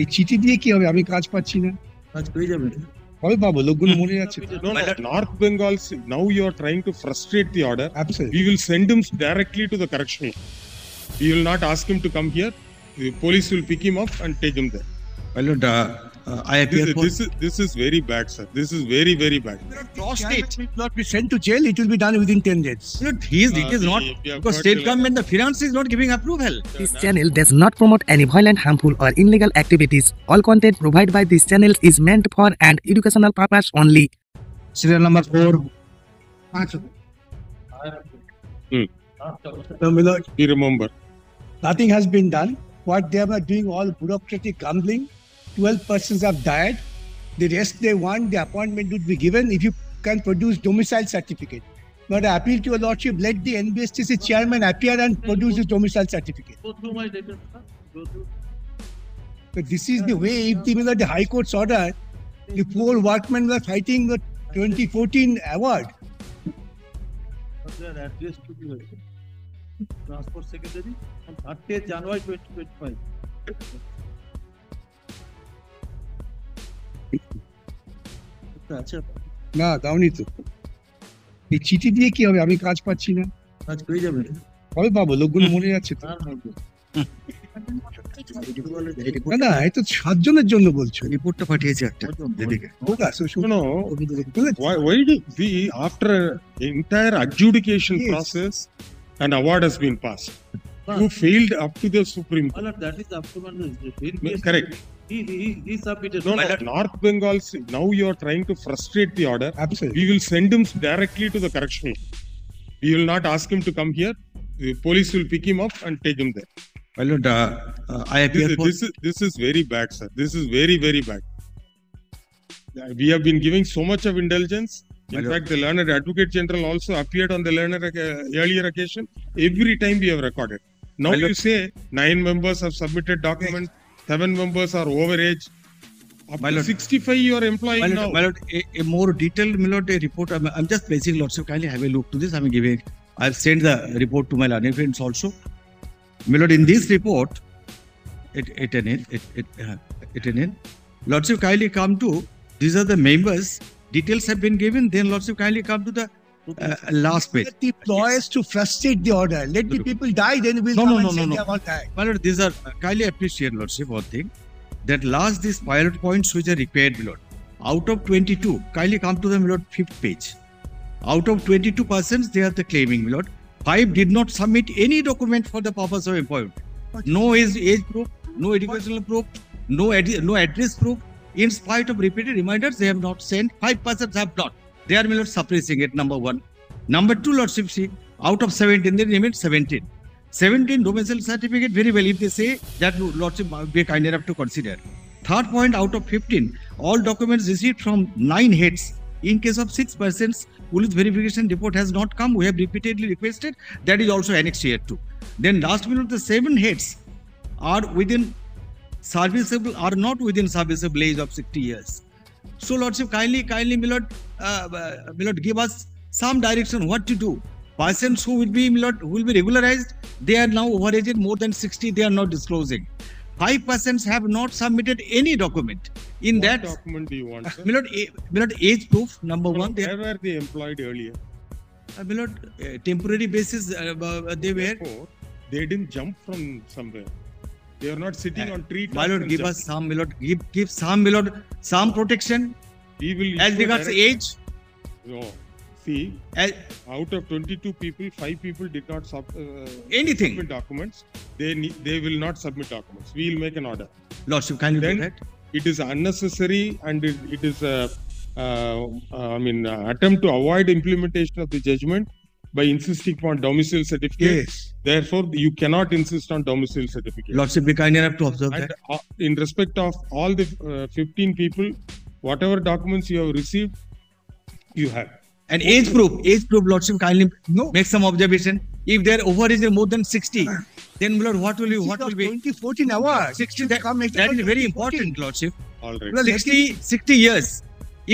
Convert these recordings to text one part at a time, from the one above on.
এই চিঠি দিয়ে কি হবে? আমি কাজ পাচ্ছি না, কাজ পেয়ে যাবে। কবে পাবো? লোকগুলো মরে যাচ্ছে তো। No, North Bengal, now you are trying to frustrate the order. Absolutely. We will send him directly to the correctional. We will not ask him to come here. The police will pick him up and take him there. My lord, I appear for... This is very bad, sir. This is very, very bad. Lost it. It will not be sent to jail. It will be done within 10 days. Lord, it is not, we have because got state to- government, the finance is not giving approval. This channel does not promote any violent, harmful, or illegal activities. All content provided by this channel is meant for an educational purpose only. Serial number 4. No, my lord, We remember. nothing has been done. What they are doing, all bureaucratic gambling. 12 persons have died. The rest they want, the appointment would be given if you can produce domicile certificate. But I appeal to your lordship, let the NBSTC chairman appear and produce his domicile certificate. Go through my data. Go through. So this is the way, if the High Court's order, the poor workmen were fighting the 2014 award. But their address to be Transport Secretary on 30th January 2025. আচ্ছা, না, দাওনি তো। এই চিঠি দিয়ে কি হবে? আমি কাজ পাচ্ছি না, কাজ পেয়ে যাবে। কবে পাবো? লোকগুলো মরে যাচ্ছে তো। আর হবে। না না, এই তো 7 জনের জন্য বলছো। রিপোর্টটা পাঠিয়েছে একটা এদিকে। হোগা, so should- No, why do we, after entire adjudication Yes. process, an award has been passed? You failed up to the Supreme Court. Well, that is up to Correct. He submitted. No, North Bengal, now you are trying to frustrate the order. Absolutely. We will send him directly to the correctional. We will not ask him to come here. The police will pick him up and take him there. My lord, I appear for... This is very bad, sir. This is very, very bad. We have been giving so much of indulgence. In My lord. fact, the learned advocate general also appeared on the learned earlier occasion. Every time we have recorded. Now My lord. you say 9 members have submitted documents, 7 members are overage. Up My to lord. 65 you are employing now. My lord, a more detailed, my lord, a report. I'm just placing lordship. Kindly have a look to this. I'm giving. I've sent the report to my learned friends also. My lord, in this report, lordship kindly come to. These are the members. Details have been given. Then lordship kindly come to the last page. Let the employers to frustrate the order. Let the people die, then we'll No, come no, and no, say no, they no. have all died. My lord, these are kindly appreciate lordship one thing, that last these pilot points which are required, my lord. Out of 22, kindly come to the, my lord, 5th page. Out of 22 persons, they are the claiming, my lord. 5 did not submit any document for the purpose of employment. No age proof, no educational proof, no address proof. In spite of repeated reminders, they have not sent. 5 persons have not. They are, my lord, suppressing it, number 1. Number 2, lordship, see, out of 17, they remain 17. 17 domicile certificate, very well, if they say that, lordship might be kind enough to consider. Third point, out of 15, all documents received from 9 heads. In case of 6 persons, police verification report has not come. We have repeatedly requested. That is also annexed here too. Then last minute, the 7 heads are within serviceable, are not within serviceable age of 60 years. So lordship, kindly, my lord, give us some direction what to do. Persons who will be, my lord, who will be regularized, they are now overaged more than 60, they are not disclosing. 5 persons have not submitted any document. In What that, document do you want, sir? my lord, age proof, number 1, they Where were they employed earlier? my lord, temporary basis, they were. Therefore, they didn't jump from somewhere. They are not sitting on tree. My lord, give us some, my lord, give some, my lord, some protection We will as issue regards direct- age. No. See, As, out of 22 people, 5 people did not anything. submit documents. They will not submit documents. We will make an order. Lordship, kindly do Then that. it is unnecessary and it is attempt to avoid implementation of the judgment by insisting upon domicile certificate. Yes. Therefore, you cannot insist on domicile certificate. Lordship, be kind enough to observe And that. in respect of all the 15 people, whatever documents you have received, you have. And age proof, lordship, kindly No. make some observation. If their overage is more than 60, then my lord, what will be 2014 award. 60? That is very important, lordship. All right. Well, 60 years.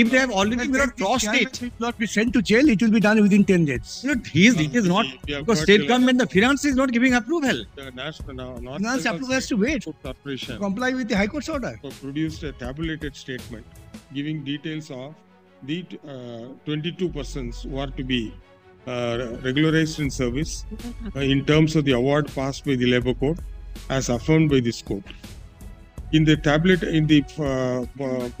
If they have already crossed Chairman it, will not be sent to jail. It will be done within 10 days. he is not, We have because got state a- government, the finance is not giving approval. The National North Finance Bengal approval has State to wait. Transport Corporation Comply with the High Court's order. produced a tabulated statement giving details of the 22 persons who are to be regularized in service in terms of the award passed by the Labour Court as affirmed by this court. In the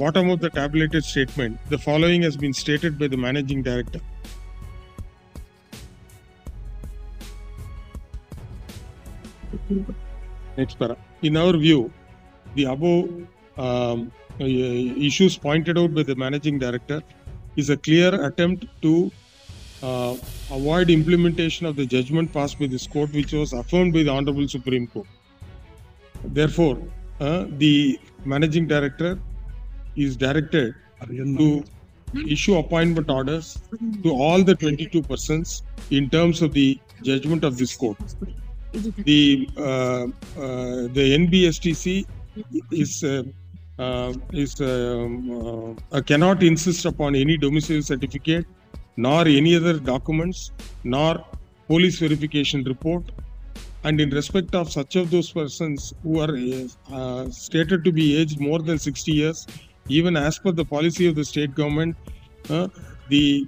bottom of the tabulated statement, the following has been stated by the managing director. Next para. In our view, the above issues pointed out by the managing director is a clear attempt to avoid implementation of the judgment passed by this court, which was affirmed by the Honorable Supreme Court. Therefore, the managing director is directed to issue appointment orders to all the 22 persons in terms of the judgment of this court. The NBSTC cannot insist upon any domicile certificate, nor any other documents, nor police verification report. And in respect of such of those persons who are stated to be aged more than 60 years, even as per the policy of the state government, the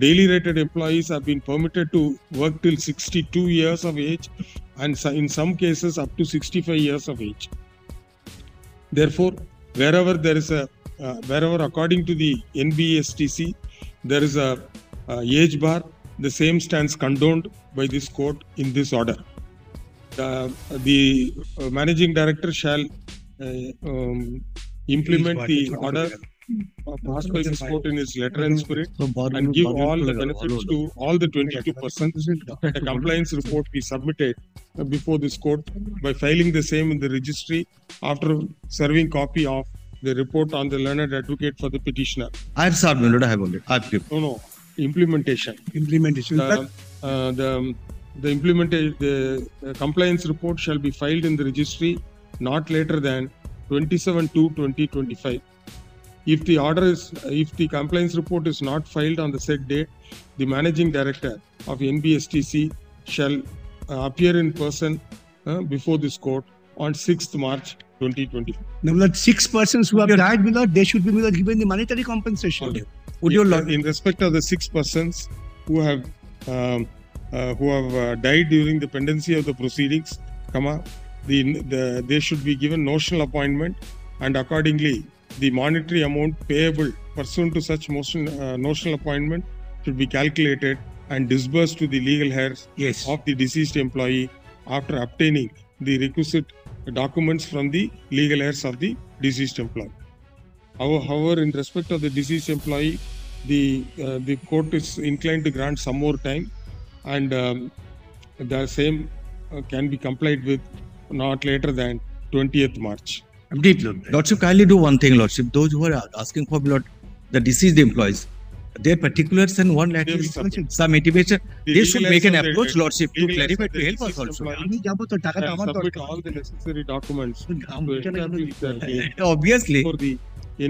daily rated employees have been permitted to work till 62 years of age, and in some cases up to 65 years of age. Therefore, wherever there is wherever according to the NBSTC, there is a age bar, the same stands condoned by this court in this order. The managing director shall implement the order passed by this court in its letter and spirit, and give all the benefits to all the 22 persons. A compliance report be submitted before this court by filing the same in the registry after serving copy of the report on the learned advocate for the petitioner. I have served, my lord, I have already. I have given. No, implementation. Implementation. The compliance report shall be filed in the registry not later than 27/2/2025. If the compliance report is not filed on the said date, the managing director of NBSTC shall appear in person before this court on 6th March 2020. Now, Lord, 6 persons who have died, my lord, they should be given the monetary compensation. Okay. Would your lord, In respect of the 6 persons who have died during the pendency of the proceedings, they should be given notional appointment, and accordingly the monetary amount payable pursuant to such notional appointment should be calculated and disbursed to the legal heirs Yes. of the deceased employee after obtaining the requisite documents from the legal heirs of the deceased employee. However, in respect of the deceased employee, the court is inclined to grant some more time, and the same can be complied with not later than 20th March. Indeed, Lord. Lordship, kindly do one thing, Lordship. Those who are asking for Lord, the deceased employees, their particulars and one at They will least submit. some intimation, The they should legal make an heirs of the approach, Lordship, to legal heirs clarify, of to the help us deceased also. employee আমি যাবো তো টাকাটা and আমার submit দরকার। all the necessary documents to establish their name Obviously, for the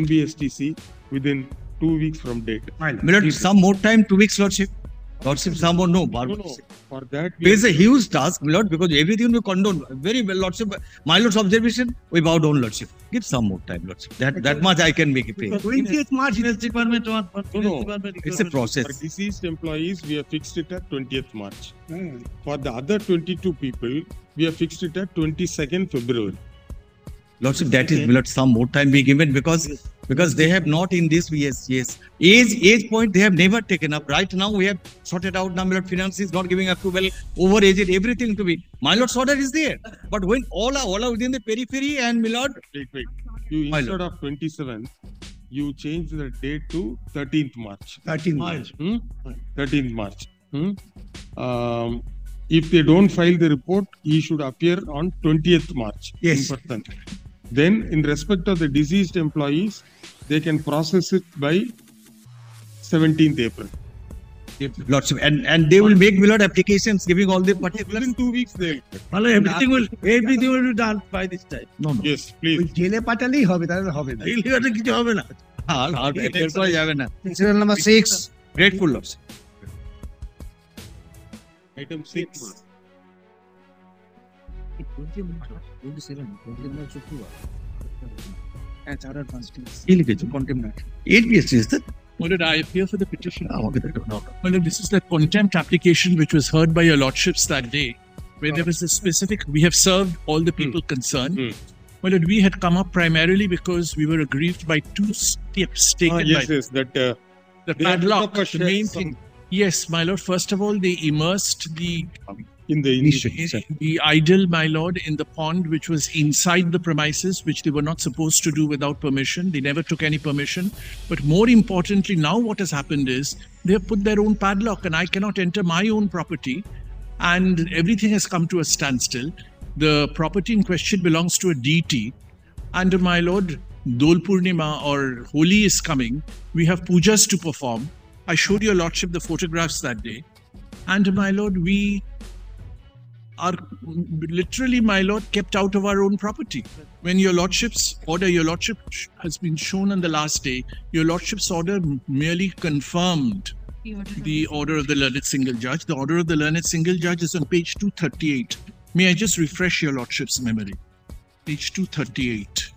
NBSTC within 2 weeks from date. my lord, some more time, 2 weeks, Lordship. Lordship, some more, no. No, for that we It's a huge task, my lord, because everything we condone. Very well, Lordship. My lord's observation, we bow down, Lordship. Give some more time, Lordship. That much I can make it pay. 20th March. Finance department one. No, It's a process. for deceased employees, we have fixed it at 20th March. For the other 22 people, we have fixed it at 22nd February. Lordship, that is, my lord, some more time be given because they have not in this, yes. Age point, they have never taken up. Right now, we have sorted out now, my lord, finance is not giving approval, over-aged, everything to be. My lord's order is there. But when all are within the periphery and, my lord, Wait. You My instead of 27th, you change the date to 13th March. 13th March. 13th March. If they don't file the report, he should appear on 20th March Yes. in person. Then, in respect of the deceased employees, they can process it by 17th April. Lordship, and they will make, my lord, applications giving all the particulars. Within 2 weeks, they'll. Well, everything will be done by this time. No. Yes, please. ওই জেলে পাঠালেই হবে, তাহলে হবে না। এগুলি কিছু হবে না। আর বের করা যাবে না। Serial number 6. Grateful lordship. Item 6. 27. কি লিখেছো? Contempt. 8 is that? Well, did I appear for the petition? আমাকে তো একটু দাও। Well, this is the contempt application which was heard by your lordships that day, where there was a specific, we have served all the people concerned. Well, we had come up primarily because we were aggrieved by 2 steps taken by Yes, that the they had padlock, took a the main some- thing. Yes, my lord, first of all, they immersed in the the idol, my lord, in the pond which was inside the premises, which they were not supposed to do without permission. They never took any permission. But more importantly, now what has happened is they have put their own padlock and I cannot enter my own property. And everything has come to a standstill. The property in question belongs to a deity. And my lord, Dol Purnima or Holi is coming. We have pujas to perform. I showed your lordship the photographs that day. And my lord, we are literally, my lord, kept out of our own property. When your lordship's order, your lordship has been shown on the last day, your lordship's order merely confirmed the order of the learned single judge. The order of the learned single judge is on page 238. May I just refresh your lordship's memory? Page 238.